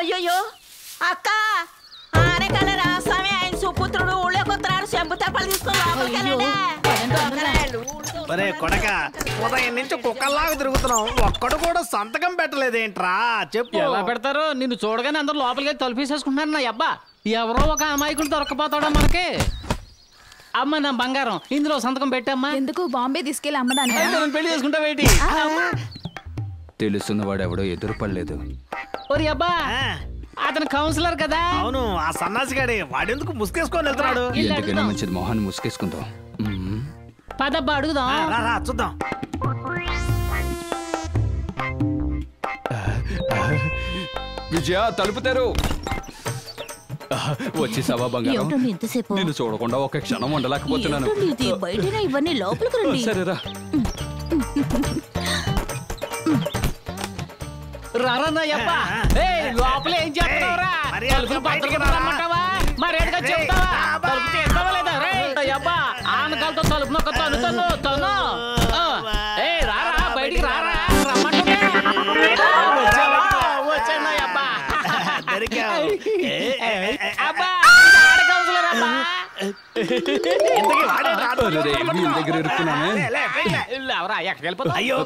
అయ్యో అక్క ఆనకాల రాస్వామి ఆయన సుపుత్రుడు ఊళ్ళోకొత్తరాడు చెంబు తప్పలు తీసుకుని కొడక ఉదయం నుంచి కుక్కల్లాగా తిరుగుతున్నాం, ఒక్కడు కూడా సంతకం పెట్టలేదేంట్రా? చెప్పు. ఎలా పెడతారు? నిన్ను చూడగానే అందరూ లోపలికి తలుపేసేసుకుంటున్నారు. నా అబ్బా ఎవరో ఒక అమాయకుడు దొరకపోతాడా మనకి? అమ్మ నా బంగారం, ఇందులో సంతకం పెట్టమ్మా. ఎందుకు? బాంబే తీసుకెళ్ళి అమ్మడానికి. పెళ్లి చేసుకుంటావేటి? తెలుసున్నవాడు ఎవడో ఎదురుపడలేదు. ఒరి అబ్బా, అతను కౌన్సిలర్ కదా? అవును, ఆ సన్నాసిగాడి వాడెందుకు ముసుకేసుకొని వెళ్తున్నాడు? ఎందుకైనా మంచిది, మొహాన్ని ముసుకేసుకుందాం. పదబ్బా అడుగుదాం. చూద్దాం. విజయ తలుపుతారు. వచ్చేసావా బంగారం? నిన్ను చూడకుండా ఒక క్షణం ఉండలేకపోతున్నాను. ఇవన్నీ లోపలికి రండి. సరేరా. రారన్నయ్యబ్బా, లోపల ఏం చేస్తున్నావురా? తలుపులు బద్దలు రమ్మంటావా? మరేడుగా చెప్తావా? తలుపు తీస్తావా లేదా? అయ్యబ్బా, ఆనకాలతో తలుపు నొక్క తను రారా, బయటికి రారా, రమ్మంటుంటే వచ్చానయ్యబ్బా. అబ్బా కౌన్సిలర్ అబ్బా. అయ్యో,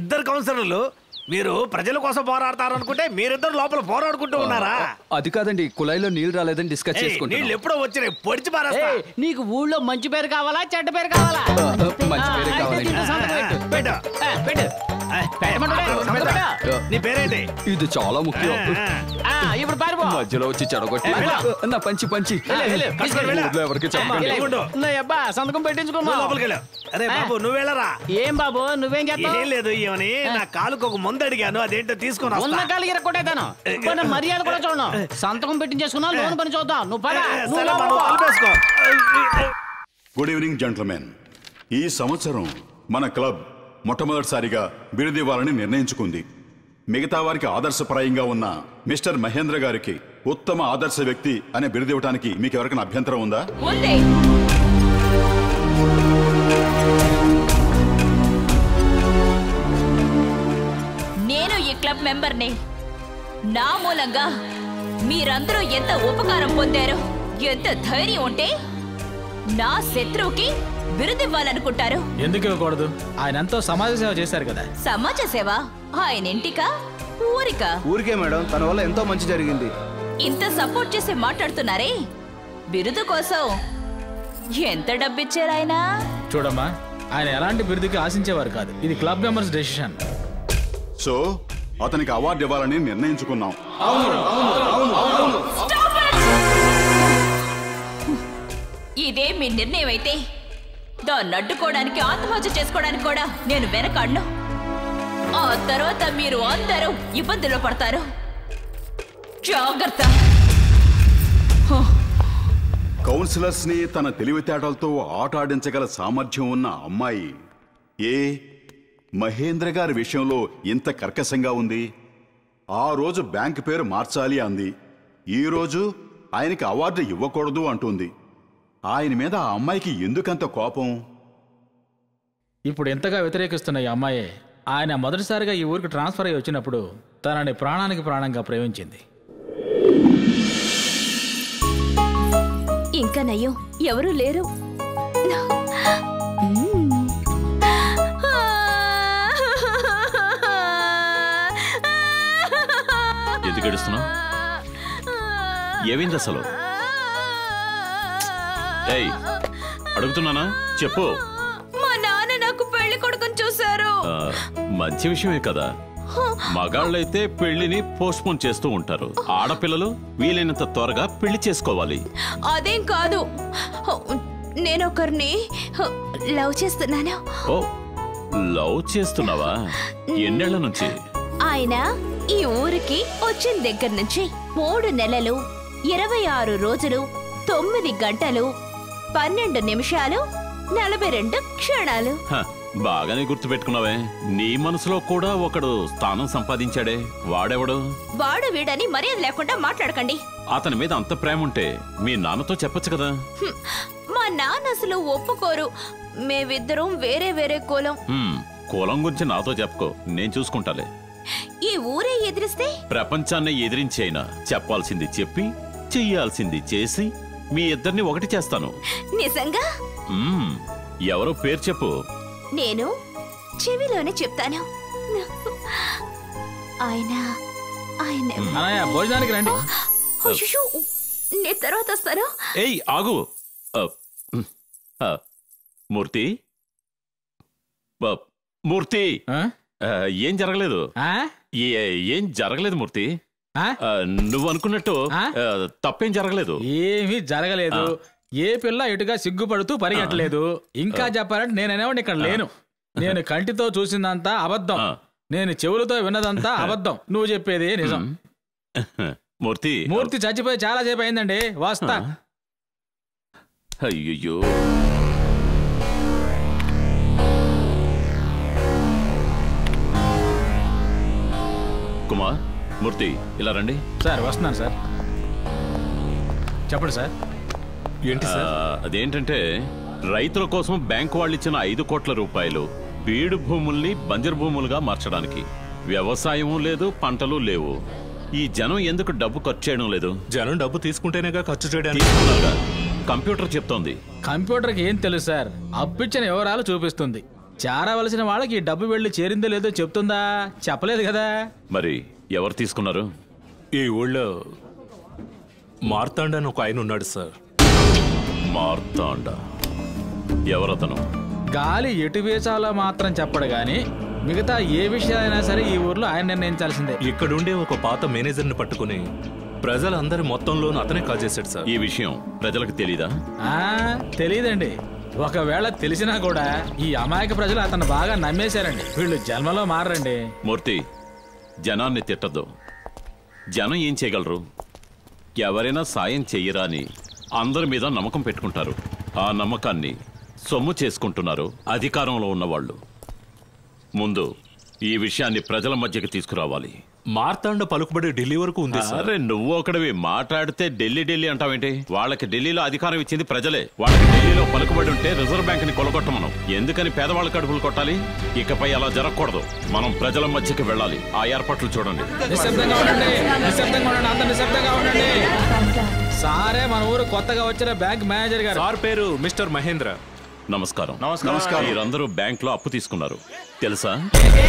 ఇద్దరు కౌన్సిలర్లు. మీరు ప్రజల కోసం పోరాడతారు అనుకుంటే మీరిద్దరు లోపల పోరాడుకుంటూ ఉన్నారా? అది కాదండి, కుళాయిలో నీళ్లు రాలేదని డిస్కస్ చేసుకుంటాం. నీళ్ళు ఎప్పుడో వచ్చినాయి, పొడిచి పారేస్తా. నీకు ఊళ్ళో మంచి పేరు కావాలా చెడ్డ పేరు కావాలా? మంచి పేరే కావాలండి. నీ పేరేంటి? ఇది చాలా ముఖ్యం. ఇప్పుడు పారిపో. మధ్యలో వచ్చి చెడగొట్టి నా పంచి ఎవరికి అబ్బా సంతకం పెట్టించుకున్నా. అరే బాబు, నువ్వు వెళ్ళరా. ఏం బాబు నువ్వేం చేస్తావు? ఏం లేదు, ఏమని నా కాలుకు ఒక ముందు అడిగాను, అదేంటో తీసుకున్నా. ఉన్న కాలు ఇరక్కొట్టేతాను. మర్యాద కూడా చూడను. సంతకం పెట్టించేసుకున్నా, లోన్ పని చూద్దాం. నువ్వు కలిపేసుకో. Good evening gentlemen. ఈ సంవత్సరం మన క్లబ్ మొట్టమొదటిసారిగా బిరుదివ్వాలని నిర్ణయించుకుంది. మిగతా వారికి ఆదర్శప్రాయంగా ఉన్న మిస్టర్ మహేంద్ర గారికి ఉత్తమ ఆదర్శ వ్యక్తి అనే బిరుదివ్వడానికి మీకు ఎవరికైనా అభ్యంతరం ఉందా? నేను ఈ క్లబ్ మెంబర్ని. నా మూలంగా మీరందరూ ఎంత ఉపకారం పొందారో, ఎంత ధైర్యం ఉంటే నా శత్రువుకి బిరుదివ్వాలనుకుంటారు. ఎందుకు ఇవ్వకూడదు? ఆయన ఎంతో సమాజ సేవ చేశారు కదా. సమాజ సేవ? ఆయన ఇంటికా ఊరికా? ఊరికే మేడం, తన వల్ల ఎంతో మంచి జరిగింది. ఇంత సపోర్ట్ చేసి మాట్లాడుతున్నారే, బిరుదు కోసం ఎంత డబ్బిచ్చారు ఆయన? చూడమ్మా, ఆయన ఎలాంటి బిరుదుకి ఆశించేవారు కాదు. ఇది క్లబ్ మెంబర్స్ డెసిషన్. సో అతనికి అవార్డు ఇవ్వాలని నిర్ణయించుకున్నాం. ఇదే మీ నిర్ణయం అయితే దాన్ని అడ్డుకోవడానికి, ఆత్మహత్య చేసుకోవడానికి కూడా నేను వెనకాడను. ఆ తర్వాత మీరు అందరూ ఇబ్బందుల్లో పడతారు. జాగ్రత్త. కౌన్సిలర్స్ ని తన తెలివితేటలతో ఆట ఆడించగల సామర్థ్యం ఉన్న అమ్మాయి మహేంద్ర గారి విషయంలో ఇంత కర్కశంగా ఉంది. ఆ రోజు బ్యాంక్ పేరు మార్చాలి అంది, ఈ రోజు ఆయనకి అవార్డు ఇవ్వకూడదు అంటుంది. ఆయన మీద ఆ అమ్మాయికి ఎందుకంత కోపం? ఇప్పుడు ఎంతగా వ్యతిరేకిస్తున్న ఈ అమ్మాయి ఆయన మొదటిసారిగా ఈ ఊరికి ట్రాన్స్ఫర్ అయ్యి వచ్చినప్పుడు తనని ప్రాణానికి ప్రాణంగా ప్రేమించింది. ఇంకా నయ్యో ఎవరూ లేరు. ఎందుకు ఏడుస్తున్నావు? ఏమైంది అసలు? అడుగుతున్నానా, చెప్పు. మా నాన్న నాకు పెళ్లి కొడుకుని చూశారు. మంచి విషయమే కదా. మగాళ్ళైతే పెళ్లిని పోస్ట్ పోన్ చేస్తూ ఉంటారు. ఆడపిల్లలు వీలైనంత త్వరగా పెళ్లి చేసుకోవాలి. అదేం కాదు, నేను ఒకరిని లవ్ చేస్తున్నాను. ఓ, లవ్ చేస్తున్నావా? ఎన్నేళ్ల నుంచి? ఆయన ఈ ఊరికి వచ్చిన దగ్గర నుంచి 3 నెలలు 26 రోజులు 9 గంటలు 12 నిమిషాలు 42 క్షణాలు. బాగానే గుర్తు పెట్టుకున్నావే. నీ మనసులో కూడా ఒకడు స్థానం సంపాదించాడే, వాడెవడు? వాడు వీడని మర్యాద లేకుండా మాట్లాడకండి. అతని మీద అంత ప్రేమ ఉంటే మీ నాన్నతో చెప్పొచ్చు కదా. మా నాన్న అసలు ఒప్పుకోరు. మేమిద్దరం వేరే వేరే కులం. కులం గురించి నాతో చెప్పుకో, నేను చూసుకుంటాలే. ఈ ఊరే ఎదిరిస్తే ప్రపంచాన్ని ఎదిరించైనా చెప్పాల్సింది చెప్పి చెయ్యాల్సింది చేసి మీ ఇద్దరిని ఒకటి చేస్తాను. నిజంగా? ఎవరో పేరు చెప్పు. నేను చెవిలోనే చెప్తాను. ఆయన భోజనానికి రండి. నేను తర్వాత వస్తాను. ఏయ్ ఆగు. మూర్తి మూర్తి ఏం జరగలేదు. ఏం జరగలేదు మూర్తి. నువ్వు అనుకున్నట్టు తప్పేం జరగలేదు. ఏమీ జరగలేదు. ఏ పిల్ల ఇటుగా సిగ్గుపడుతూ పరిగెట్టలేదు. ఇంకా చెప్పాలంటే నేనేవాడిని ఇక్కడ లేను. నేను కంటితో చూసిందంతా అబద్ధం, నేను చెవులతో విన్నదంతా అబద్ధం. నువ్వు చెప్పేది నిజం. మూర్తి మూర్తి చచ్చిపోయి చాలా సేపు అయిందండి. వస్తా. అయ్యో కుమార్, మూర్తి ఇలా రండి. సార్ వస్తున్నాను సార్. చెప్పండి సార్. ఏంటి సార్? అదేంటంటే రైతుల కోసం బ్యాంకు వాళ్ళు ఇచ్చిన 5 కోట్ల రూపాయలు బీడు భూముల్ని బంజరు భూములుగా మార్చడానికి. వ్యవసాయం లేదు, పంటలు లేవు. ఈ జనం ఎందుకు డబ్బు ఖర్చు చేయడం లేదు? జనం డబ్బు తీసుకుంటేనేగా ఖర్చు చేయడానికి. కంప్యూటర్ చెప్తోంది. కంప్యూటర్కి ఏం తెలుసు సార్? అప్పిచ్చిన వివరాలు చూపిస్తుంది. చేరవలసిన వాళ్ళకి ఈ డబ్బు వెళ్ళి చేరిందో లేదో చెప్తుందా? చెప్పలేదు కదా. మరి ఎవరు తీసుకున్నారు? ఈ ఊళ్ళో మార్తాండ అని ఒక ఆయన ఉన్నాడు సార్. మార్తాండ ఎవరతను? గాలి ఎటు వేసాలో మాత్రం చెప్పడు గాని మిగతా ఏ విషయాలైనా సరే ఈ ఊర్లో ఆయన నిర్ణయించాల్సిందే. ఇక్కడుండే ఒక పాత మేనేజర్ని పట్టుకుని ప్రజలందరి మొత్తంలోనూ అతనే కాజేశాడు సార్. ఈ విషయం ప్రజలకు తెలీదా? తెలీదండి. ఒకవేళ తెలిసినా కూడా ఈ అమాయక ప్రజలు అతను బాగా నమ్మేశారండి. వీళ్ళు జన్మలో మారండి. మూర్తి, జనాన్ని తిట్టద్దు. జనం ఏం చేయగలరు? ఎవరైనా సాయం చెయ్యరా అని అందరి మీద నమ్మకం పెట్టుకుంటారు. ఆ నమ్మకాన్ని సొమ్ము చేసుకుంటున్నారు అధికారంలో ఉన్నవాళ్ళు. ముందు ఈ విషయాన్ని ప్రజల మధ్యకి తీసుకురావాలి. మార్తాండ పలుకుబడి ఢిల్లీ వరకు ఉంది సార్. నువ్వు ఒకటివి మాట్లాడితే ఢిల్లీ అంటావేంటి? వాళ్ళకి ఢిల్లీలో అధికారం ఇచ్చింది ప్రజలే. వాళ్ళకి ఢిల్లీలో పలుకుబడి ఉంటే రిజర్వ్ బ్యాంక్ ని కొలగొట్టమనం. ఎందుకని పేదవాళ్ళ కడుపులు కొట్టాలి? ఇకపై అలా జరగకూడదు. మనం ప్రజల మధ్యకి వెళ్ళాలి. ఆ ఏర్పాట్లు చూడండి. సారే మన ఊరు కొత్తగా వచ్చిన బ్యాంక్ మేనేజర్ గారు. సార్ పేరు మిస్టర్ మహేంద్ర. నమస్కారం. మీరందరూ బ్యాంక్ లో అప్పు తీసుకున్నారు తెలుసా?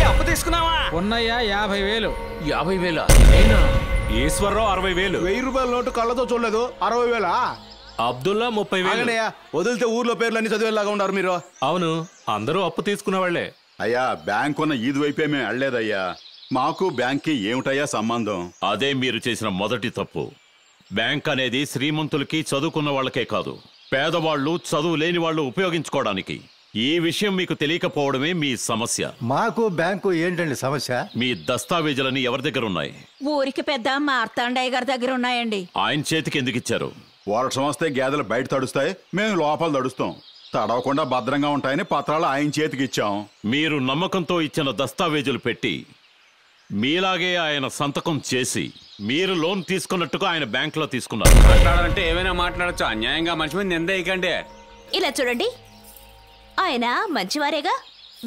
అప్పు తీసుకున్నావా? ఉన్నయ్యా 50,000. 50,000? ఈశ్వరరావు 60,000. 1000 రూపాయల నోటు కళ్ళతో చూడలేదు. 60,000? అబ్దుల్లా 30,000. వదిలితే ఊర్లో పేర్లన్నీ చదివేలాగా ఉన్నారు మీరు. అవును, అందరూ అప్పు తీసుకున్న వాళ్లే. అయ్యా, బ్యాంక్ ఉన్న ఈది వైపే మేము వెళ్ళలేదయ్యా. మాకు బ్యాంక్కి ఏమిటయ్యా సంబంధం? అదే మీరు చేసిన మొదటి తప్పు. బ్యాంక్ అనేది శ్రీమంతులకి, చదువుకున్న వాళ్ళకే కాదు, పేదవాళ్ళు, చదువు లేని వాళ్ళు ఉపయోగించుకోవడానికి. ఈ విషయం మీకు తెలియకపోవడమే మీ సమస్య. మాకు బ్యాంకు ఏంటండి సమస్య? మీ దస్తావేజులని ఎవరి దగ్గర ఉన్నాయి? ఊరికి పెద్ద మార్తాండయ్య గారి దగ్గర ఉన్నాయండి. ఆయన చేతికి ఎందుకు ఇచ్చారు? వర్షం వస్తే గేదెలు బయట తడుస్తాయి, మేము లోపల తడుస్తాం. తడవకుండా భద్రంగా ఉంటాయని పత్రాలు ఆయన చేతికి ఇచ్చాం. మీరు నమ్మకంతో ఇచ్చిన దస్తావేజులు పెట్టి మీలాగే ఆయన సంతకం చేసి మీరు లోన్ తీసుకున్నట్టుగా ఆయన బ్యాంక్ లో తీసుకున్నారు. మాట్లాడాలంటే ఏమైనా మాట్లాడచ్చు. అన్యాయంగా మంచి మంది నిందేయకండి. ఇలా చూడండి, ఆయన మంచివారేగా.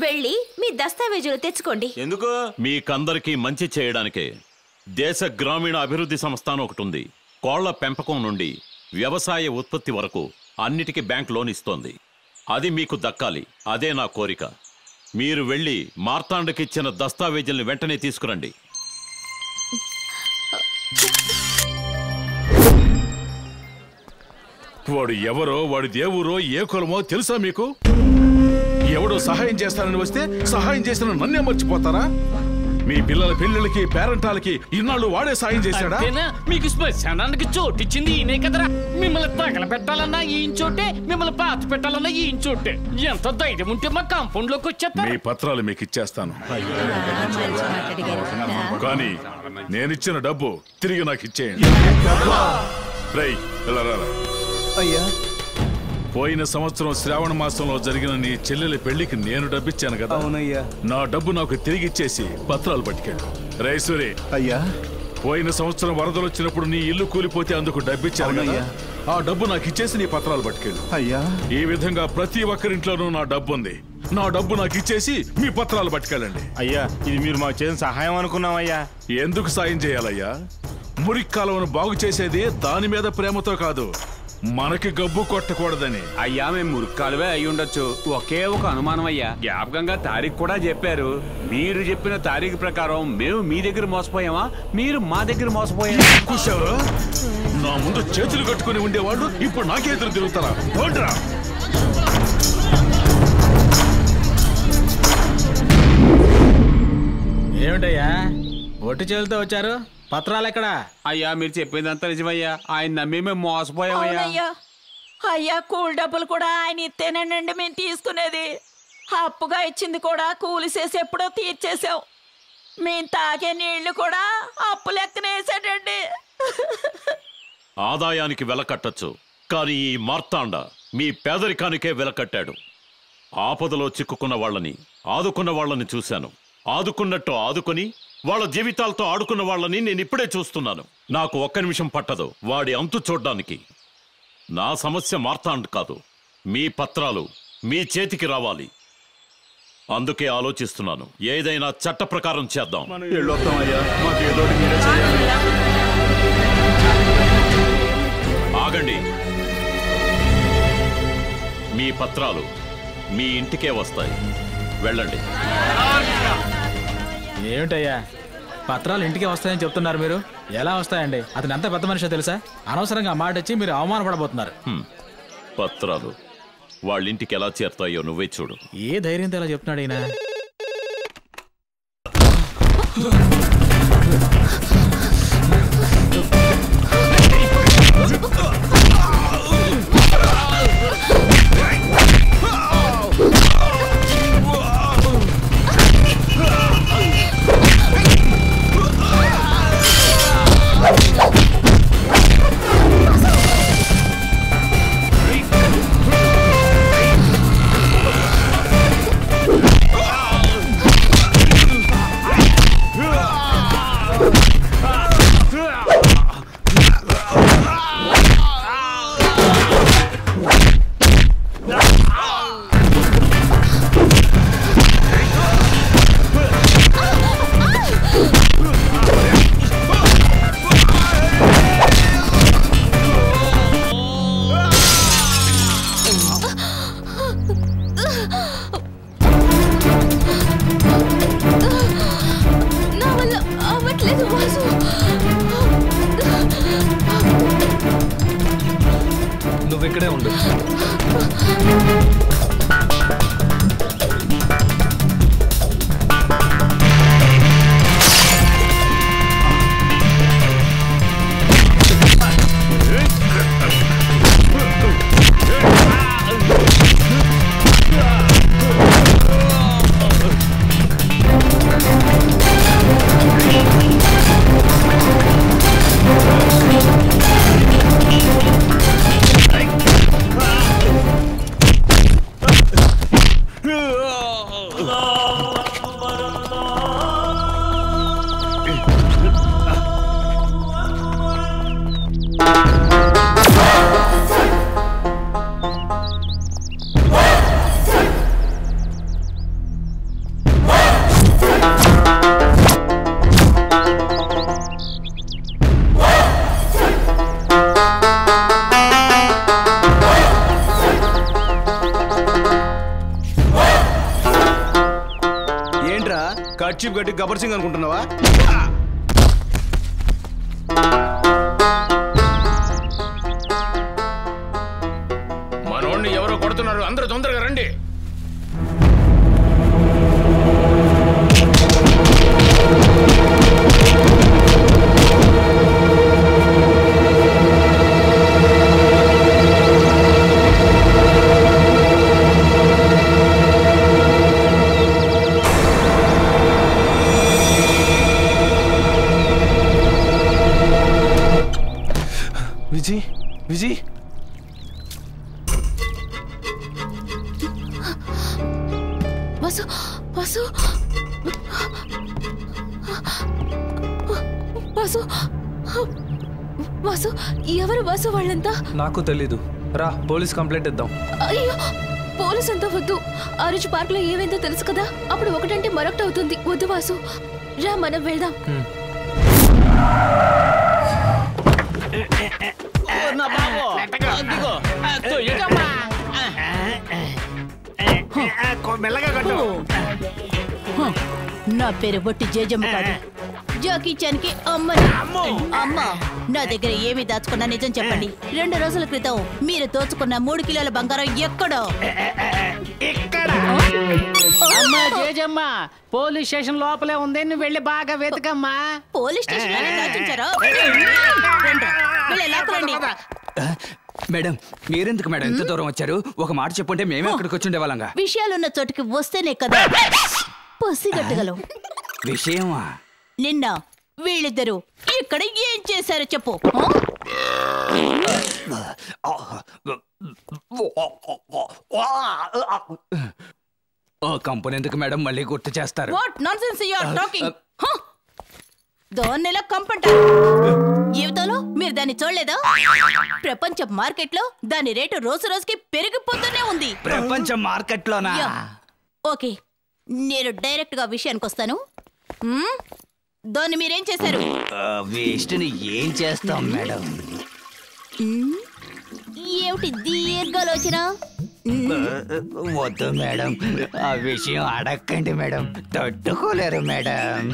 వెళ్ళి మీ దస్తావేజులు తెచ్చుకోండి. ఎందుకు? మీకందరికీ మంచి చేయడానికే. దేశ గ్రామీణ అభివృద్ధి సంస్థ అని ఒకటి ఉంది. కోళ్ల పెంపకం నుండి వ్యవసాయ ఉత్పత్తి వరకు అన్నిటికీ బ్యాంక్ లోన్ ఇస్తోంది. అది మీకు దక్కాలి. అదే నా కోరిక. మీరు వెళ్ళి మార్తాండకిచ్చిన దస్తావేజుల్ని వెంటనే తీసుకురండి. వాడు ఎవరో, వాడి దేవురో, ఏ కులమో తెలుసా మీకు? ఎవడో సహాయం చేస్తానని వస్తే సహాయం చేసిన నన్నే మర్చిపోతారా? మీ పిల్లల పెళ్లిళ్ళకి, పేరంటాలకి ఇన్నాళ్ళు వాడే సాయం చేశాడా? మీకు శ్మశానానికి చోటిచ్చింది ఈయనే కదరా. మిమ్మల్ని తగలబెట్టాలన్నా ఈయన చోటే, మిమ్మల్ని పాత పెట్టాలన్నా ఈయన చోటే. ఎంత ధైర్యం ఉంటే మా కాంపౌండ్ లోకి వచ్చేస్తా. మీ పత్రాలు మీకు ఇచ్చేస్తాను, కానీ నేనిచ్చిన డబ్బు తిరిగి నాకు ఇచ్చేయండి. రేయ్, ఇలా రారా. అయ్యా, పోయిన సంవత్సరం శ్రావణ మాసంలో జరిగిన నీ చెల్లెలి పెళ్లికి నేను డబ్బిచ్చాను కదా. అవునయ్యా. నా డబ్బు నాకు తిరిగి ఇచ్చేసి పత్రాలు పట్టుకెళ్ళు. రైసూరి, అయ్యా, పోయిన సంవత్సరం వరదలు వచ్చినప్పుడు నీ ఇల్లు కూలిపోతే అందుకు డబ్బిచ్చాను కదా. ఆ డబ్బు నాకు ఇచ్చేసి నీ పత్రాలు పట్టుకెళ్ళు. అయ్యా, ఈ విధంగా ప్రతి ఒక్కరింట్లోనూ నా డబ్బు ఉంది. నా డబ్బు నాకు ఇచ్చేసి మీ పత్రాలు పట్టుకెళ్ళండి. అయ్యా ఇది మీరు మాకు చేసిన సహాయం అనుకున్నామయ్యా. ఎందుకు సాయం చేయాలయ్యా? మురిక్కాలను బాగు చేసేది దాని మీద ప్రేమతో కాదు, మనకి గబ్బు కొట్టకూడదని. అయ్యా మేము మురుక్కాలువే అయి ఉండొచ్చు. ఒకే ఒక అనుమానం అయ్యా, జ్ఞాపకంగా తారీఖు కూడా చెప్పారు. మీరు చెప్పిన తారీఖు ప్రకారం మేము మీ దగ్గర మోసపోయామా, మీరు మా దగ్గర మోసపోయామా? కూర్చోరు, నా ముందు చేతులు కట్టుకుని ఉండేవాళ్ళు ఇప్పుడు నాకే ఎదురు తిరుగుతారా? పోండ్రా. ఏమిటయ్యా ఒట్టి చేతులతో వచ్చారు? పత్రాలు ఎక్కడా? అయ్యా మీరు చెప్పిందంతా నిజమయ్యా, ఆయన నమ్మి మేము మోసపోయామయ్యా. అయ్యా కూల్ డబ్బులు కూడా ఆయన ఇస్తేనేనండి మేము తీసుకునేది. అప్పుగా ఇచ్చింది కూడా కూలి చేసి ఎప్పుడో తీర్చేసాం. మేము తాగే నీళ్లు కూడా అప్పు లెక్కనేసాడండి. ఆదాయానికి వెలకట్టచ్చు, కానీ ఈ మార్తాండ మీ పేదరికానికే వెలకట్టాడు. ఆపదలో చిక్కుకున్న వాళ్ళని ఆదుకున్న వాళ్ళని చూశాను. ఆదుకున్నట్టు ఆదుకుని వాళ్ళ జీవితాలతో ఆడుకున్న వాళ్ళని నేను ఇప్పుడే చూస్తున్నాను. నాకు ఒక్క నిమిషం పట్టదు వాడి అంతు చూడ్డానికి. నా సమస్య మార్తాండ్ కాదు, మీ పత్రాలు మీ చేతికి రావాలి. అందుకే ఆలోచిస్తున్నాను, ఏదైనా చట్ట ప్రకారం చేద్దాం. ఆగండి. మీ పత్రాలు మీ ఇంటికే వస్తాయి, వెళ్ళండి. ఏమిటయ్యా పత్రాలు ఇంటికే వస్తాయని చెప్తున్నారు మీరు? ఎలా వస్తాయండి? అతను ఎంత పెద్ద మనిషో తెలుసా? అనవసరంగా మాట వచ్చి మీరు అవమానపడబోతున్నారు. పత్రాలు వాళ్ళింటికి ఎలా చేరుతాయో నువ్వే చూడు. ఏ ధైర్యంతో ఎలా చెప్తున్నాడు ఈయన? నువ్వు ఇక్కడే ఉండు. కర్చీఫ్ గట్టి గబ్బర్ సింగ్ అనుకుంటున్నావా? మనోడిని ఎవరో కొడుతున్నారు, అందరూ తొందరగా రండి. విజయ్, విజయ్, వాసు, వాసు, వాసు, వాసు, ఎవరు వాసు వాళ్ళంతా? నాకు తెలీదు. రా పోలీస్ కంప్లైంట్ ఇద్దాం. అయ్యో పోలీస్ అంతా వద్దు. ఆ రోజు పార్క్ లో ఏమైందో తెలుసు కదా, అప్పుడు ఒకటంటే మరొకటి అవుతుంది. వద్దు వాసు, రా మనం వెళ్దాం. నా పేరు బొట్టి జేజమ్మ కాదు, జాకీ చాన్ కి అమ్మని. అమ్మ, నా దగ్గర ఏమి దాచుకున్నా నిజం చెప్పండి. 2 రోజుల క్రితం మీరు దోచుకున్న 3 కిలోల బంగారం ఎక్కడో? అమ్మా జేజమ్మ, పోలీస్ స్టేషన్ లోపలే ఉంది, నువ్వు వెళ్ళి బాగా వెతకమ్మా. పోలీస్ స్టేషన్ దాచించారా? మేడం, మీరెందుకు మేడం ఇంత దూరం వచ్చారు? ఒక మాట చెప్పుంటే మేమే అక్కడికి వచ్చి ఉండేవాళ్ళంగా. విషయాలున్న చోటుకి వస్తేనే కదా పసిగట్టగలం. విషయమా? నిన్న వీళ్ళిద్దరూ ఇక్కడ ఏం చేశారో చెప్పు. ఓ కంపెనీ ఎందుకు మేడం మళ్ళీ గుర్తు చేస్తారు? What nonsense you are talking? దాన్నెలా కంపంటారు? జీవితంలో మీరు దాన్ని చూడలేదా? ప్రపంచ మార్కెట్ లో దాని రేటు రోజు రోజుకి పెరిగిపోతూనే ఉంది. ప్రపంచ మార్కెట్ లోనా? ఓకే, నేను డైరెక్ట్ గా విషయానికి వస్తాను. దాన్ని మీరేం చేశారు? వేస్ట్ని ఏం చేస్తాం మేడం? ఏమిటి దీర్ఘాలోచన? వద్దు మేడం, ఆ విషయం అడగండి మేడం, తట్టుకోలేరు madam.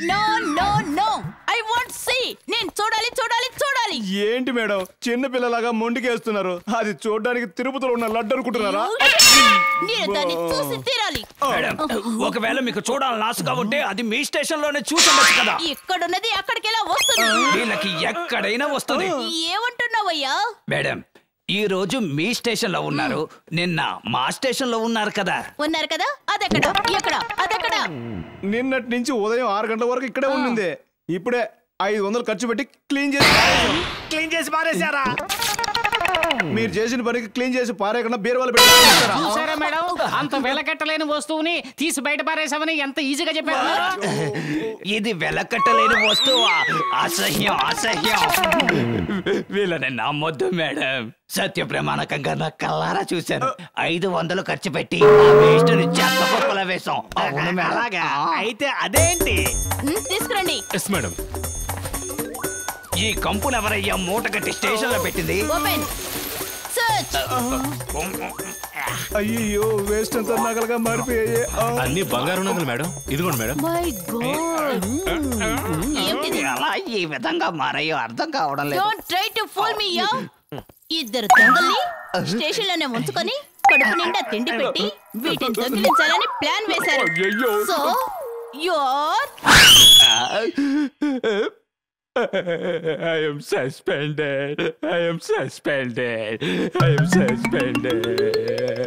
No no no, I want see. నేను చూడాలి చూడాలి చూడాలి. ఏంటి మేడం చిన్న పిల్లలాగా మొండికేస్తున్నారు? అది చూడడానికి తిరుపతిలో ఉన్న లడ్డు అనుకుంటున్నారా? నేను దాన్ని చూసి తీరాలి. మేడం, ఒకవేళ మీకు చూడాలని ఆశగా ఉంటే అది మీ స్టేషన్ లోనే చూసుండొచ్చు కదా. ఇక్కడున్నది అక్కడికి ఎలా వస్తుంది? వీళ్ళకి ఎక్కడైనా వస్తుంది. ఏమంటున్నావయ్యా? మేడం, ఈ రోజు మీ స్టేషన్ లో ఉన్నారు, నిన్న మా స్టేషన్ లో ఉన్నారు కదా. ఉన్నారు కదా, అదెక్కడ ఎక్కడ అదెక్కడ? నిన్నటి నుంచి ఉదయం 6 గంటల వరకు ఇక్కడే ఉండింది. ఇప్పుడే 500 ఖర్చు పెట్టి క్లీన్ చేసి పారేశారా? మీరు చేసిన పనికి క్లీన్ చేసి పారేయకుండా బీరువాలు పెట్టారా? చూసారా మేడం, అంత వెలకట్టలేని వస్తువుని తీసి బయట పారేసామని ఎంత ఈజీగా చెప్పారు. ఇది వెలకట్టలేని వస్తువా? అసహ్యం అసహ్యం. వీళ్ళని నమ్మొద్దు మేడం, సత్య ప్రమాణకంగా నా కల్లారా చూశాను. 500 ఖర్చు పెట్టి వేస్ట్ని చెత్త కుప్పలో వేసాం. అవును మేడం. అలాగా అయితే అదేంటి? తీసుకురండి. Yes madam. ఈ కంపును ఎవరయ్యా మూట కట్టి స్టేషన్ లో పెట్టింది? Open search. అయ్యో, వేస్ట్ అంతా నగలుగా మారిపోయాయి. అన్ని బంగారు నగలు మేడం. ఇదిగోండి మేడం. మై గాడ్, ఏంటిది? ఎలా ఈ విధంగా మారాయో అర్థం కావడం లేదు. Don't try to fool me yeah. ఇద్దరు దొంగల్ని స్టేషన్ లోనే ఉంచుకొని కడుపు నిండా తిండి పెట్టి వీటిని దొంగిలించాలని ప్లాన్ వేశారు. So you are I am suspended. I am suspended. I am suspended.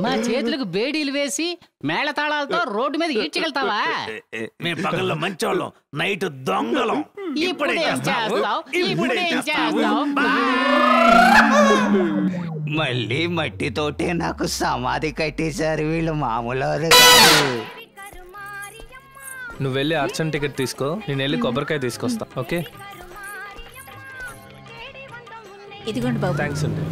మా చేతులకు బేడీలు వేసి మేళతాళాలతో రోడ్డు మీద ఈడ్చగలుగుతావా? మేము పగల్లో మంచోళ్ళం, నైట్ దొంగలం. ఇప్పుడేం చేస్తావు? ఇప్పుడేం చేస్తావు? మళ్ళీ మట్టితోటే నాకు సమాధి కట్టేశారు వీళ్ళు. మామూలు నువ్వు వెళ్ళి అర్చన్ టికెట్ తీసుకో, నేను వెళ్ళి కొబ్బరికాయ తీసుకొస్తా. ఓకే, ఇదిగోండి బాబు. థ్యాంక్స్ అండి.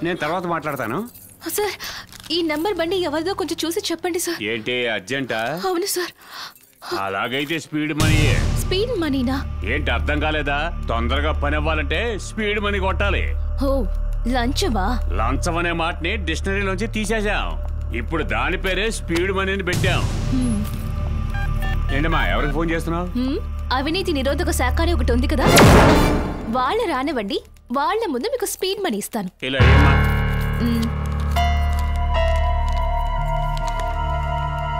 నేను తర్వాత మాట్లాడతాను. సార్, ఈ నంబర్ బండి ఎవరిదో కొంచెం చూసి చెప్పండి సార్. ఏంటి అర్జెంటా? అవును సార్. అలాగైతే స్పీడ్ మనీ. స్పీడ్ మనీనా? ఏంటి అర్థం కాలేదా? తొందరగా పని అవ్వాలంటే స్పీడ్ మనీ కొట్టాలి. ఓ, లంచమా? లంచం అనే మాటని డిక్షనరీలోంచి తీసేసాం. ఇప్పుడు దాని పేరే స్పీడ్ మనీని పెట్టాం. ఏంటమ్మా, ఎవరికి ఫోన్ చేస్తున్నావు? అవినీతి నిరోధక శాఖ అని ఒకటి ఉంది కదా, వాళ్ళ రానివ్వండి, వాళ్ళ ముందు మీకు స్పీడ్ మనీ ఇస్తాను. ఇలా ఏమా?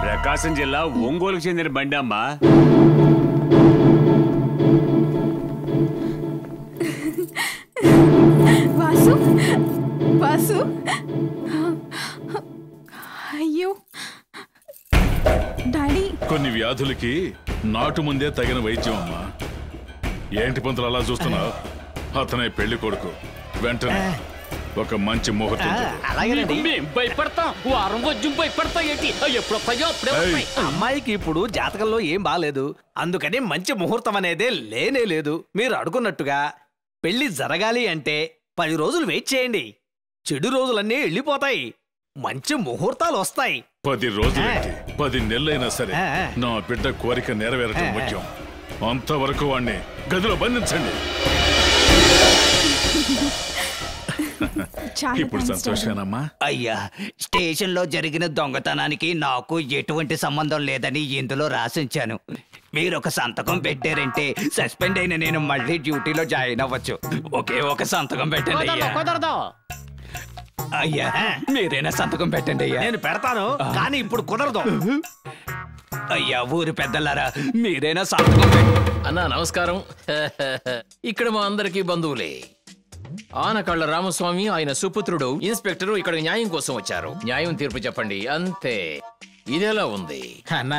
ప్రకాశం జిల్లా ఒంగోలుకు చెందిన బండి అమ్మా. వాసు, వాసు, కొన్ని వ్యాధులకి నాటు ముందే తగిన వైద్యం అమ్మా. ఏంటి పంతులు అలా చూస్తున్నావు? అతనే పెళ్లి కొడుకు. వెంటనే ఒక మంచి ముహూర్తం భయపడతాం. వారం వజ్జం భయపడతాం ఏంటి? ఎప్పుడొస్తాయో అప్పుడే వస్తాయి. అమ్మాయికి ఇప్పుడు జాతకంలో ఏం బాలేదు, అందుకని మంచి ముహూర్తం అనేదే లేనే లేదు. మీరు అడుగున్నట్టుగా పెళ్లి జరగాలి అంటే 10 రోజులు వెయిట్ చేయండి. చెడు రోజులన్నీ వెళ్ళిపోతాయి, మంచి ముహూర్తాలు వస్తాయి. 10 రోజులైతే 10 నెలలైనా సరే నా బిడ్డ కోరిక నెరవేరటం ముఖ్యం. అంతవరకు వాణ్ణి గదిలో బంధించండి. ఇప్పుడు సంతోషమేనమ్మా? అయ్యా, స్టేషన్ లో జరిగిన దొంగతనానికి నాకు ఎటువంటి సంబంధం లేదని ఇందులో రాసించాను. మీరు ఒక సంతకం పెట్టారంటే సస్పెండ్ అయిన నేను మళ్ళీ డ్యూటీలో జాయిన్ అవ్వచ్చు. ఒకే ఒక సంతకం పెట్టండి అయ్యా. కుదరదు. అయ్యా, మీరైనా సంతకం పెట్టండి అయ్యా. నేను పెడతాను, కానీ ఇప్పుడు కుదరదు. అయ్యా, ఊరి పెద్దలారా, మీరైనా సంతకం అన్నా నమస్కారం. ఇక్కడ మా అందరికీ బంధువులే. ఆనకళ్ళ రామస్వామి, ఆయన సుపుత్రుడు ఇన్స్పెక్టరు ఇక్కడ న్యాయం కోసం వచ్చారు. న్యాయం తీర్పు చెప్పండి అంతే. ఇదేలా ఉంది అన్న,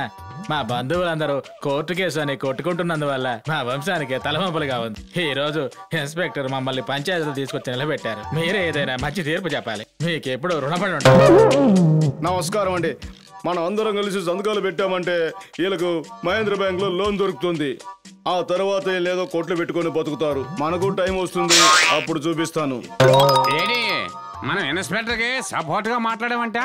మా బంధువులందరూ కోర్టు కేసు అని కొట్టుకుంటున్నందువల్ల మా వంశానికి తలవంపులుగా ఉంది. ఈ రోజు ఇన్స్పెక్టర్ మమ్మల్ని పంచాయతీలు తీసుకొచ్చి నిలబెట్టారు. మీరే ఏదైనా మంచి తీర్పు చెప్పాలి. మీకు ఎప్పుడు రుణపడి ఉంటారు. నమస్కారం అండి. మనం అందరం కలిసి సంతకాలు పెట్టామంటే వీళ్ళకు మహేంద్ర బ్యాంక్ లో లోన్ దొరుకుతుంది. ఆ తర్వాత లేదో కోట్లు పెట్టుకొని బతుకుతారు. మనకు టైం వస్తుంది, అప్పుడు చూపిస్తాను. మనం ఇన్స్పెక్టర్ కి సపోర్ట్ గా మాట్లాడామంట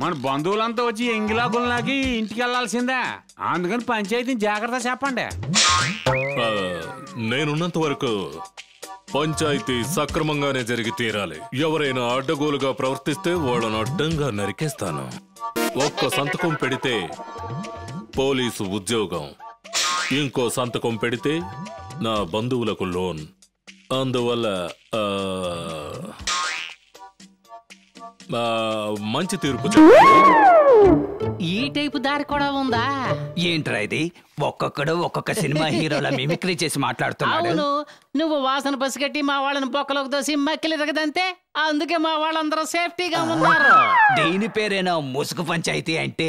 మన బంధువులంతా వచ్చి ఎంగిలాగుల్లాగి ఇంటికి వెళ్లాల్సిందే. అందుకని పంచాయతీని జాగ్రత్త చెప్పండి. నేనున్నంత వరకు పంచాయతీ సక్రమంగానే జరిగి తీరాలి. ఎవరైనా అడ్డగోలుగా ప్రవర్తిస్తే వాళ్ళను అడ్డంగా నరికేస్తాను. ఒక్క సంతకం పెడితే పోలీసు ఉద్యోగం, ఇంకో సంతకం పెడితే నా బంధువులకు లోన్. అందువల్ల మంచి తీర్పు. ఈ టైపు దారి కూడా ఉందా? ఏంట్రా ఇది? ఒక్కొక్కడు ఒక్కొక్క సినిమా హీరోల మిమిక్రీ చేసి మాట్లాడుతున్నాడు. అవును, నువ్వు వాసన పసిగట్టి మా వాళ్ళని బొక్కలోకి దోసి మక్కిలి రగదంతే. అందుకే మా వాళ్ళందరూ సేఫ్టీగా ఉన్నారు. దీని పేరేనా ముసుగు పంచాయతీ అంటే?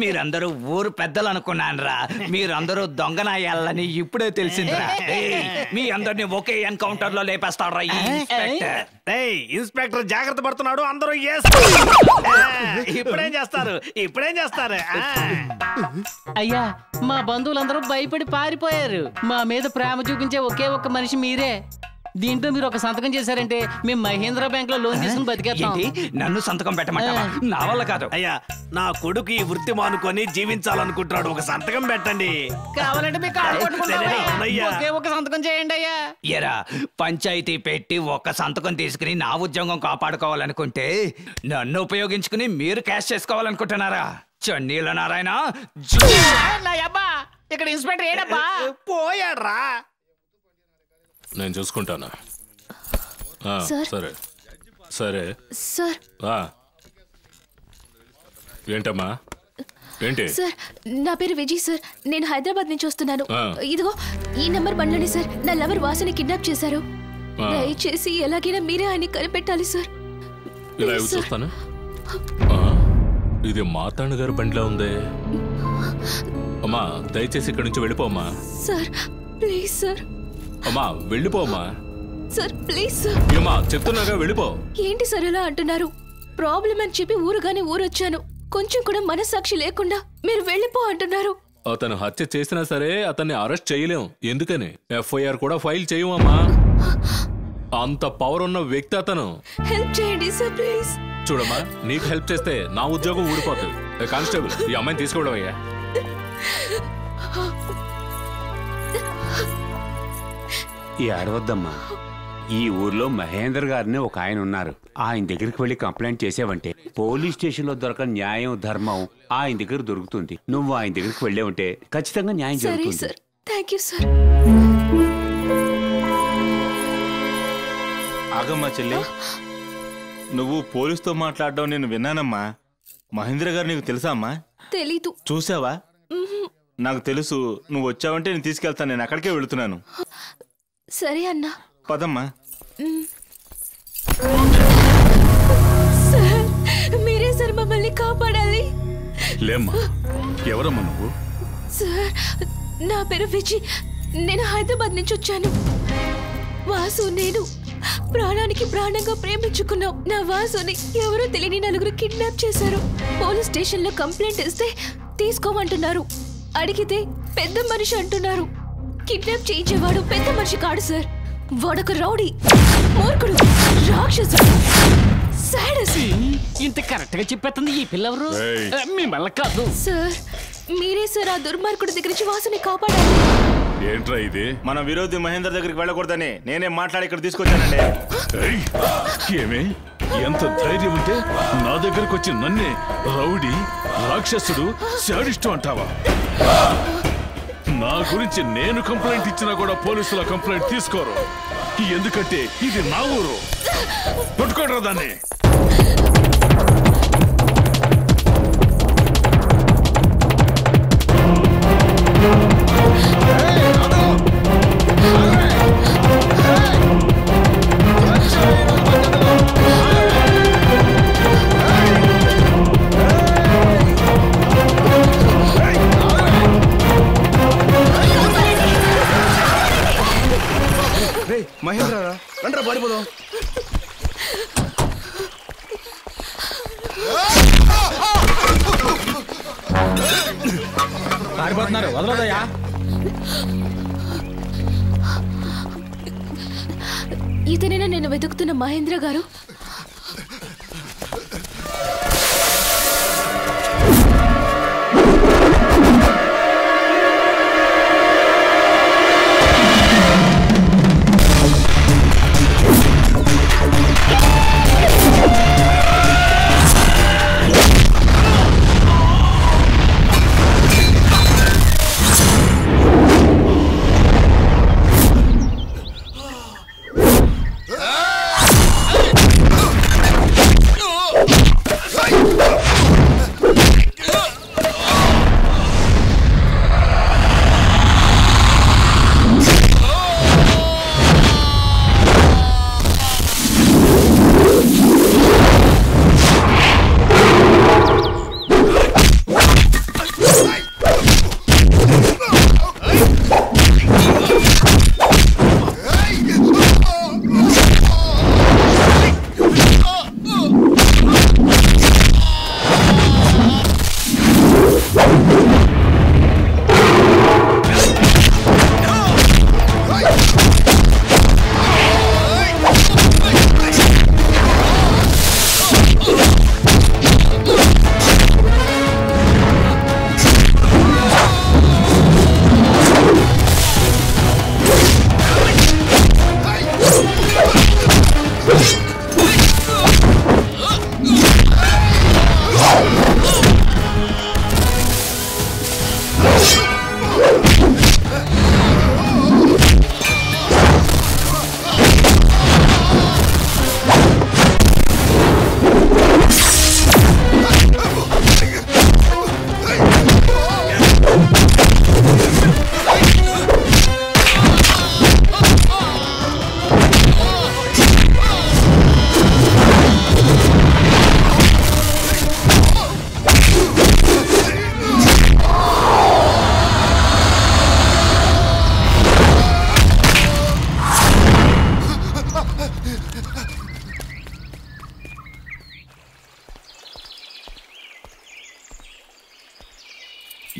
మీరందరూ ఊరు పెద్దలు అనుకున్నానరా. మీరందరూ దొంగనాయాలని ఇప్పుడే తెలిసిందిరా. మీ అందరినీ ఒకే ఎన్కౌంటర్ లో లేపేస్తాడ్రా ఈ ఇన్స్పెక్టర్. ఇన్స్పెక్టర్ జాగ్రత్త పడుతున్నాడు. అందరూ ఇప్పుడేం చేస్తారు? అయ్యా, మా బంధువులందరూ భయపడి పారిపోయారు. మా మీద ప్రేమ చూపించే ఒకే ఒక్క మనిషి మీరే. దీంట్లో మీరు ఒక సంతకం చేశారంటే మేము మహేంద్ర బ్యాంక్ లో లోన్ తీసుకుని బతికేస్తాం. నన్ను సంతకం పెట్టమంటావా? నా వల్ల కాదు అయ్యా. నా కొడుకు ఈ వృత్తి మానుకొని జీవించాలనుకుంటున్నాడు. ఒక సంతకం పెట్టండి. కావాలంటే మీ కాళ్ళు పట్టుకుంటాం. ఒకే ఒక సంతకం చేయండి అయ్యా. ఎరా, పంచాయతీ పెట్టి ఒక్క సంతకం తీసుకుని నా ఉద్యోగం కాపాడుకోవాలనుకుంటే నన్ను ఉపయోగించుకుని మీరు క్యాష్ చేసుకోవాలనుకుంటున్నారా? చన్నీల నారాయణ, ఇక్కడ ఇన్స్పెక్టర్ ఏడబ్బా పోయాడ్రా. నేను చూసుకుంటాను. సరే సరే సార్. ఏంటమ్మా? ఏంటి సార్, నా పేరు విజయ్ సార్. నేను హైదరాబాద్ నుంచి వస్తున్నాను. ఇదిగో ఈ నెంబర్ బండ్లోనే సార్ నా లవర్ వాసని కిడ్నాప్ చేశారు. దయచేసి ఎలాగైనా మీరే ఆయన కనిపెట్టాలి సార్. ఇలా చూస్తాను. ఇది మార్తాండ గారి బండిలో ఉంది. అమ్మా, దయచేసి ఇక్కడి నుంచి వెళ్ళిపోమ్మా. Sir please sir. అమ్మా వెళ్ళిపోమ్మా. Sir please sir. ఏమా చెప్తున్నాగా, వెళ్ళిపో. ఏంటి సార్ ఎలా అంటున్నారు? ప్రాబ్లం అని చెప్పి ఊరుగానే ఊరొచ్చాను. కొంచెం కూడా మనస్సాక్షి లేకుండా మీరు వెళ్ళిపో అంటున్నారు. అతను హత్య చేసినా సరే అతన్ని అరెస్ట్ చేయలేం. ఎందుకని ఎఫ్ఐఆర్ కూడా ఫైల్ చేయమమ్మా. అంత పవర్ ఉన్న వ్యక్తి అతను. హెల్ప్ చేయండి సార్ ప్లీజ్. చూడమ్మా, నీకు హెల్ప్ చేస్తే నా ఉద్యోగం ఊడిపోతుంది. కానిస్టేబుల్, ఈ అమ్మాయిని తీసుకోవడం అయ్యా. ఈ అడవద్దమ్మా. ఈ ఊర్లో మహేందర్ గారిని ఒక ఆయన ఉన్నారు. ఆయన దగ్గరికి వెళ్ళి కంప్లైంట్ చేసావంటే పోలీస్ స్టేషన్ లో దొరకని న్యాయం ధర్మం ఆయన దగ్గర దొరుకుతుంది. నువ్వు ఆయన దగ్గరికి వెళ్ళావంటే ఖచ్చితంగా న్యాయం జరుగుతుంది. Thank you sir. ఆగమ్మా చెల్లి, నువ్వు పోలీసుతో మాట్లాడడం నేను విన్నానమ్మా. మహేంద్ర గారు నీకు తెలుసా అమ్మా? తెలీదు. చూసావా? నాకు తెలుసు. నువ్వు వచ్చావంటే నేను తీసుకెళ్తాను. నేను అక్కడికే వెళుతున్నాను. సరే అన్నా, పదమ్మా. సార్ మీరే సార్ మమ్మల్ని కాపాడాలి. లేమ్మా, ఎవరమ్మా నువ్వు? సార్ నా పేరు విజయ్. నేను హైదరాబాద్ నుంచి వచ్చాను. వాసు నేను ప్రాణానికి ప్రాణంగా ప్రేమించుకున్నాం. నా వాసుని ఎవరో తెలియని నలుగురు కిడ్నాప్ చేశారు. పోలీస్ స్టేషన్ లో కంప్లైంట్ ఇస్తే తీసుకోమంటున్నారు. అడిగితే పెద్ద మనిషి అంటున్నారు. కిడ్నాప్ చేయించేవాడు పెద్ద మనిషి కాడు సార్. వాడొక రౌడీ, మూర్ఖుడు, రాక్షసుడు, సాడస్. ఇంత కరెక్ట్ గా చెప్పేస్తుంది ఈ పిల్లవరు. మిమ్మల్ని కాదు సార్. మీరే సార్ ఆ దుర్మార్గుడి దగ్గర నుంచి వాసుని కాపాడాలి. ఏంట్రా ఇది? మన విరోధి మహేందర్ దగ్గరికి వెళ్ళకూడదని నేనే మాట్లాడి ఇక్కడ తీసుకొచ్చానండి. ఏమే, ఎంత ధైర్యం ఉంటే నా దగ్గరకు వచ్చి నన్నే రౌడీ, రాక్షసుడు, శాడిస్టు అంటావా? నా గురించి నేను కంప్లైంట్ ఇచ్చినా కూడా పోలీసుల కంప్లైంట్ తీసుకోరు. ఎందుకంటే ఇది నా ఊరు. పట్టుకోడరా దాన్ని. మహేంద్ర రండ్రా పారిపోదాం. పారిపోతున్నారు, వదలదయ్యా. ఇతనేనా నేను వెతుకుతున్న మహేంద్ర గారు?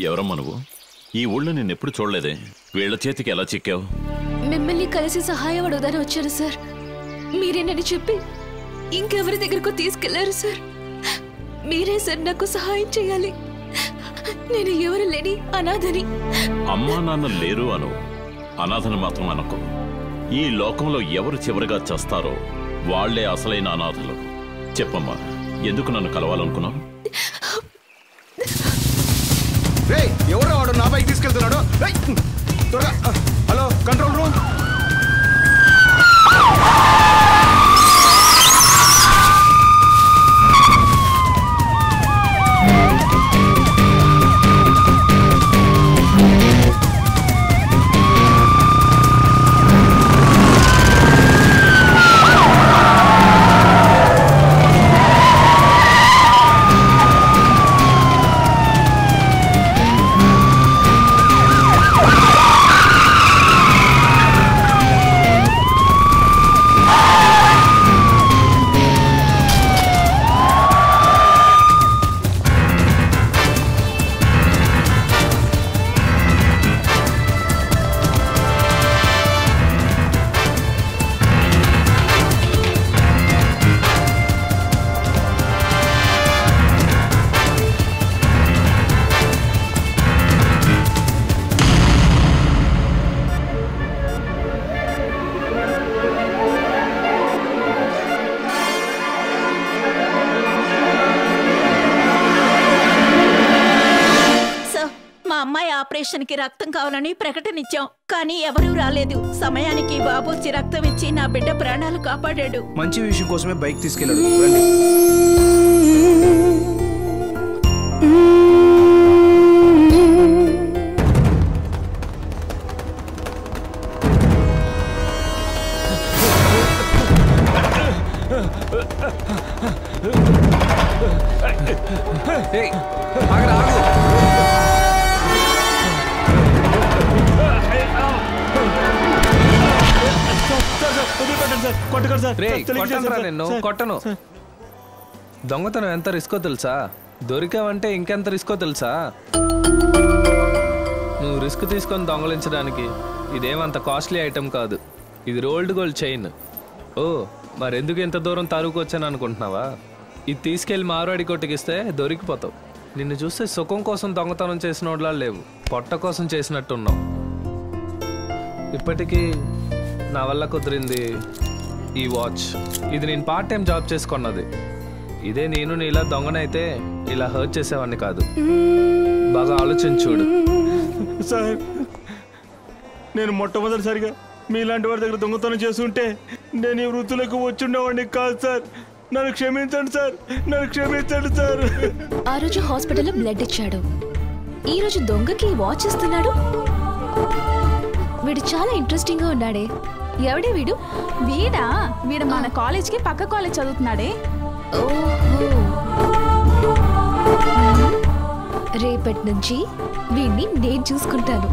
ఎవరమ్మా నువ్వు? ఈ ఊళ్ళో నేను ఎప్పుడు చూడలేదే. వీళ్ళ చేతికి ఎలా చిక్కావు? మిమ్మల్ని కలిసి సహాయం అడుగుదాని వచ్చాను సార్. మీరేనని చెప్పి ఇంకెవరి దగ్గరకు తీసుకెళ్లారు సార్. మీరే సార్ నాకు సహాయం చేయాలి. నేను ఎవరు లేని అనాథని. అమ్మా నాన్న లేరు అను, అనాథను మాత్రం అనకు. ఈ లోకంలో ఎవరు చివరిగా చస్తారో వాళ్లే అసలైన అనాథలు. చెప్పమ్మా, ఎందుకు నన్ను కలవాలనుకున్నావు? ఎవరో వాడు నా బైక్ తీసుకెళ్తున్నాడు. త్వరగా హలో, కంట్రోల్ రూమ్. ఆపరేషన్ కి రక్తం కావాలని ప్రకటనిచ్చాం, కానీ ఎవరూ రాలేదు. సమయానికి బాబు వచ్చి రక్తం ఇచ్చి నా బిడ్డ ప్రాణాలు కాపాడాడు. మంచి విషయం కోసమే బైక్ తీసుకెళ్ళాడు. రండి. కొట్టను. దొంగతనం ఎంత రిస్కో తెలుసా? దొరికావంటే ఇంకెంత రిస్కో తెలుసా? నువ్వు రిస్క్ తీసుకొని దొంగలించడానికి ఇదేమంత కాస్ట్లీ ఐటమ్ కాదు. ఇది రోల్డ్ గోల్డ్ చైన్. ఓ మరెందుకు ఇంత దూరం తరువుకొచ్చాను అనుకుంటున్నావా? ఇది తీసుకెళ్లి మారువాడి కొట్టుకిస్తే దొరికిపోతావు. నిన్ను చూస్తే సుఖం కోసం దొంగతనం చేసిన వాళ్ళ లేవు, పొట్ట కోసం చేసినట్టున్నావు. ఇప్పటికీ నా వల్ల కుదిరింది ఈ వాచ్. ఇది నేను పార్ట్ టైం జాబ్ చేసుకున్నది. ఇదే నేను నీలా దొంగనైతే ఇలా హర్ట్ చేసేవాడిని కాదు. బాగా ఆలోచించి చూడు. సార్, నేను మొట్టమొదటిసారిగా మీలాంటి వారి దగ్గర దొంగతనం చేస్తుంటే నేను ఈ వృత్తులకు వచ్చుండేవాడిని కాదు సార్. నన్ను క్షమించండి సార్, నన్ను క్షమించండి సార్. ఆ రోజు హాస్పిటల్లో బ్లడ్ ఇచ్చాడు, ఈ రోజు దొంగకి వాచ్ ఇస్తున్నాడు. వీడు చాలా ఇంట్రెస్టింగ్ గా ఉన్నాడే. ఎవడే వీడు? వీడు మన కాలేజ్ కి పక్క కాలేజ్ చదువుతున్నాడే. రేపటి నుంచి వీడిని నేను చూసుకుంటాను.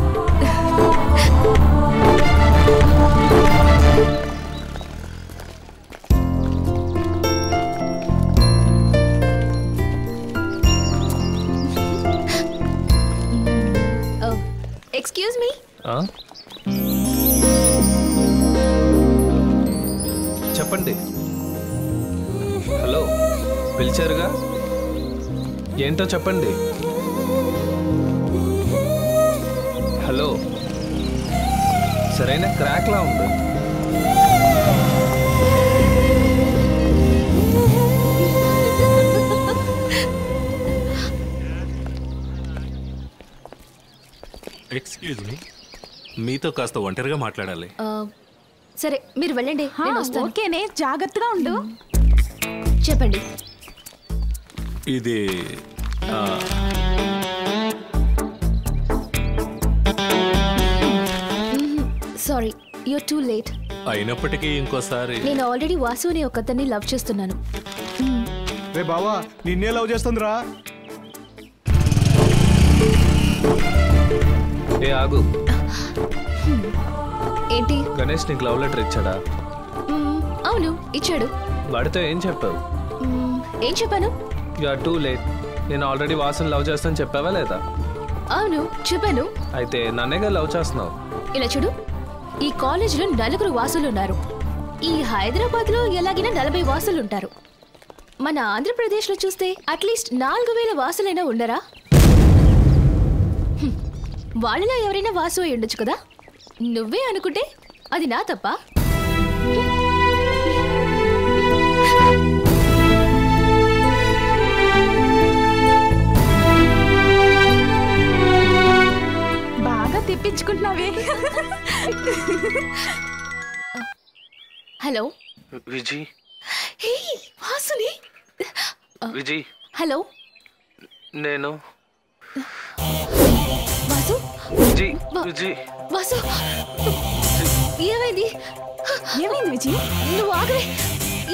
Excuse me. చెప్పండి. హలో, పిలిచారుగా? ఏంటో చెప్పండి. హలో, సరైన క్రాక్లా ఉంది. ఎక్స్క్యూజ్ మీ, మీతో కాస్త ఒంటరిగా మాట్లాడాలి. సరే మీరు వెళ్ళండి, నేను వస్తాను. ఓకేనే, జాగ్రత్తగా ఉండు. చెప్పండి. ఇది సారీ, యూర్ టూ లేట్. అయినప్పటికీ ఇంకోసారి. నేను ఆల్రెడీ వాసు అనే ఒకతన్ని లవ్ చేస్తున్నాను. రే బావా, నిన్నే లవ్ చేస్తుందిరా. ఏ ఆగు. ఏంటి? గణేష్ నీకు లవ్ లెటర్ ఇచ్చాడా? అవును, ఇచ్చాడు. వాడితో ఏం చెప్పావు? ఏం చెప్పాను? You are too late. నేను ఆల్రెడీ వాసుని లవ్ చేస్తాను చెప్పావా లేదా? అవును, చెప్పాను. అయితే నన్నేగా లవ్ చేస్తున్నావు. ఇలా చూడు, ఈ కాలేజీలో 4 వాసులు ఉన్నారు. ఈ హైదరాబాద్ లో ఎలాగైనా 40 వాసులు ఉంటారు. మన ఆంధ్రప్రదేశ్ లో చూస్తే అట్లీస్ట్ 4000 వాసులైనా ఉండరా? వాళ్ళలో ఎవరైనా వాసు అయి ఉండొచ్చు కదా. నువ్వే అనుకుంటే అది నా తప్ప? బాగా తెప్పించుకుంటున్నావే. హలో విజి. వాసుని. విజి. హలో, నేను వాసు. విజి. విజి. వాసు, ఏమైంది? ఏమైంది విజి? నువ్వు ఆగరే,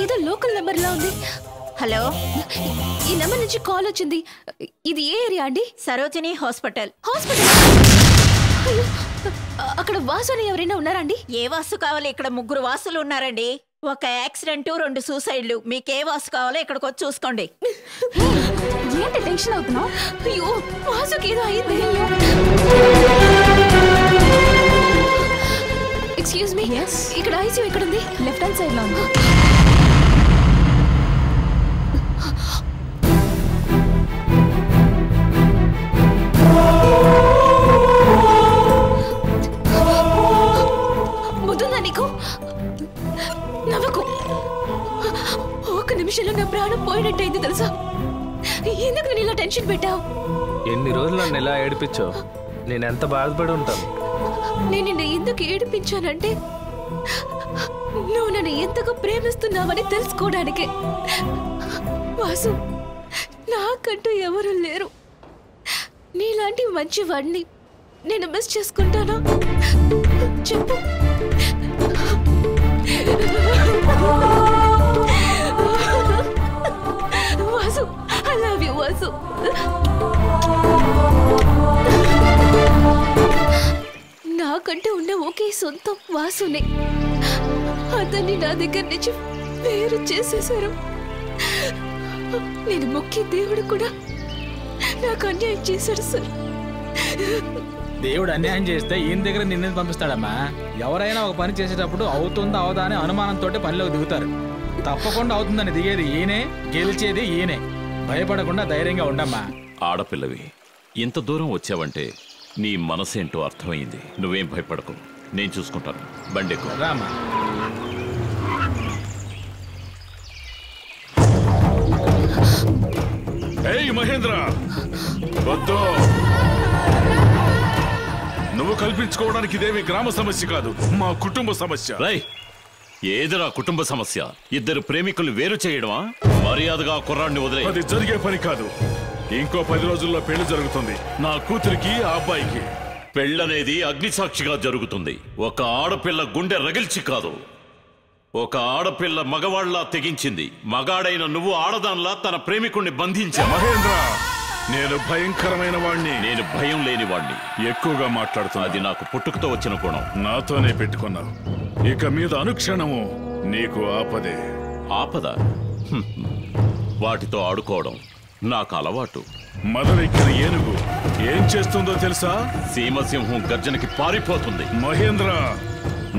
ఏదో లోకల్ నెంబర్ లా ఉంది. హలో, ఈ నెంబర్ నుంచి కాల్ వచ్చింది. ఇది ఏ ఏరియా అండి? సరోజిని హాస్పిటల్. హాస్పిటల్? అయ్యో, అక్కడ వాసు అని ఎవరైనా ఉన్నారా అండి? ఏ వాసు కావాలి? ఇక్కడ 3 వాసులు ఉన్నారండి. ఒక యాక్సిడెంట్, 2 సూసైడ్లు. మీకే వాసు కావాలో ఇక్కడికి వచ్చి చూసుకోండి. ఏంటి టెన్షన్ అవుతున్నావు? అయ్యో, వాసుకి ఏదో అయింది. ఎక్స్క్యూజ్ మీ, ఇక్కడ ఐసీయూ ఎక్కడ ఉంది? లెఫ్ట్ హ్యాండ్ సైడ్ లో ఉంది. ముద్దుందా నీకు? నవ్వకు. 1 నిమిషంలో నా ప్రాణం పోయినట్టయింది తెలుసా? ఎందుకు నేను ఇలా టెన్షన్ పెట్టావు? ఎన్ని రోజులు నన్ను ఇలా ఏడిపించావు? నేను ఎంత బాధపడి ఉంటాను. నేను నిన్ను ఎందుకు ఏడిపించానంటే నువ్వు నన్ను ఎంతగా ప్రేమిస్తున్నావని తెలుసుకోవడానికే. వాసు, నాకంటూ ఎవరు లేరు. నీలాంటి మంచి వాడిని నేను మిస్ చేసుకుంటానా చెప్పు. Vasu, I love you Vasu. నాకంటే ఉన్న ఒకే సొంతం వాసునే. అతన్ని నా దగ్గర నుంచి వేరు చేసేశారు. నేను మొక్కి దేవుడు కూడా నాకు అన్యాయం చేశాడు సార్. దేవుడు అన్యాయం చేస్తే ఈయన దగ్గర నిన్ను పంపిస్తాడమ్మా. ఎవరైనా ఒక పని చేసేటప్పుడు అవుతుందా అవదా అని అనుమానంతో పనిలోకి దిగుతారు. తప్పకుండా అవుతుందని దిగేది ఈయనే, గెలిచేది ఈయనే. భయపడకుండా ధైర్యంగా ఉండమ్మా. ఆడపిల్లవి, ఇంత దూరం వచ్చావంటే నీ మనసేంటో అర్థమైంది. నువ్వేం భయపడకు, నేను చూసుకుంటాను. బండెక్కు. రామా. ఏయ్ మహేంద్ర, వద్దు. నువ్వు కల్పించుకోవడానికి ఇదేమి గ్రామ సమస్య కాదు, మా కుటుంబ సమస్య. ఏదిరా కుటుంబ సమస్య? ఇద్దరు ప్రేమికులు వేరు చేయడమా? మర్యాదగా కుర్రాడిని వదిలే. అది జరిగే పని కాదు. ఇంకో 10 రోజుల్లో పెళ్లి జరుగుతుంది, నా కూతురికి ఆ అబ్బాయికి. పెళ్ళనేది అగ్నిసాక్షిగా జరుగుతుంది. ఒక ఆడపిల్ల గుండె రగిల్చి కాదు. ఒక ఆడపిల్ల మగవాళ్లా తెగించింది. మగాడైన నువ్వు ఆడదాన్లా తన ప్రేమికుణ్ణి బంధించా. మహేంద్ర, నేను భయంకరమైన వాణ్ణి. నేను భయం లేని వాణ్ణి. ఎక్కువగా మాట్లాడుతున్నా. అది నాకు పుట్టుకతో వచ్చిన గుణం. నాతోనే పెట్టుకున్నావు. ఇక మీద అనుక్షణము నీకు ఆపదే. ఆపద? వాటితో ఆడుకోవడం నాకు అలవాటు. మదవెక్కిన ఏనుగు ఏం చేస్తుందో తెలుసా? సీమసింహం గర్జనకి పారిపోతుంది. మహేంద్ర,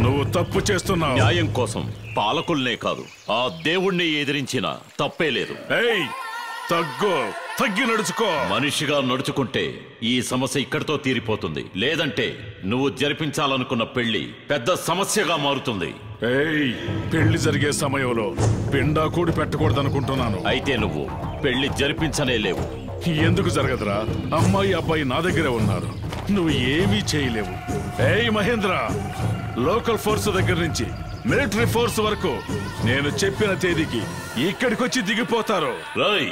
నువ్వు తప్పు చేస్తున్నావు. న్యాయం కోసం పాలకుల్నే కాదు, ఆ దేవుణ్ణి ఎదిరించిన తప్పే లేదు. ఏయ్, తగ్గి నడుచుకో. మనిషిగా నడుచుకుంటే ఈ సమస్య ఇక్కడితో తీరిపోతుంది. లేదంటే నువ్వు జరిపించాలనుకున్న పెళ్లి పెద్ద సమస్యగా మారుతుంది. ఏయ్, పెళ్లి జరిగే సమయంలో పిండా కూడి పెట్టకూడదనుకుంటున్నాను. అయితే నువ్వు పెళ్లి జరిపించనే లేవు. ఎందుకు జరగదురా? అమ్మాయి అబ్బాయి నా దగ్గరే ఉన్నారు. నువ్వు ఏమీ చేయలేవు. ఏయ్ మహేంద్ర, లోకల్ ఫోర్స్ దగ్గర నుంచి మిలిటరీ ఫోర్స్ వరకు నేను చెప్పిన తేదీకి ఇక్కడికొచ్చి దిగిపోతారు. రై,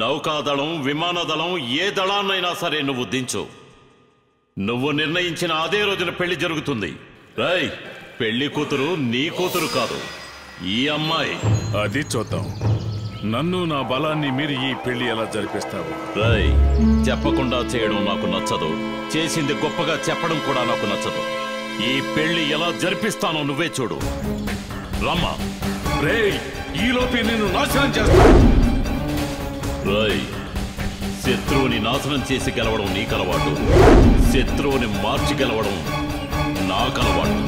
నౌకాదళం, విమానదళం, ఏ దళాన్నైనా సరే నువ్వు దించు. నువ్వు నిర్ణయించిన అదే రోజున పెళ్లి జరుగుతుంది. రై, పెళ్లి కూతురు నీ కూతురు కాదు, ఈ అమ్మాయి. అది చూద్దాం. నన్ను, నా బలాన్ని మీరు ఈ పెళ్లి ఎలా జరిపిస్తావు? రై, చెప్పకుండా చేయడం నాకు నచ్చదు. చేసింది గొప్పగా చెప్పడం కూడా నాకు నచ్చదు. ఈ పెళ్లి ఎలా జరిపిస్తానో నువ్వే చూడు. రమ్మా. రేయ్, ఈలోపే నిన్ను నాశనం చేస్తాను. రై, శత్రువుని నాశనం చేసి గెలవడం నీకలవాటు. శత్రువుని మార్చి గెలవడం నాకలవాటు.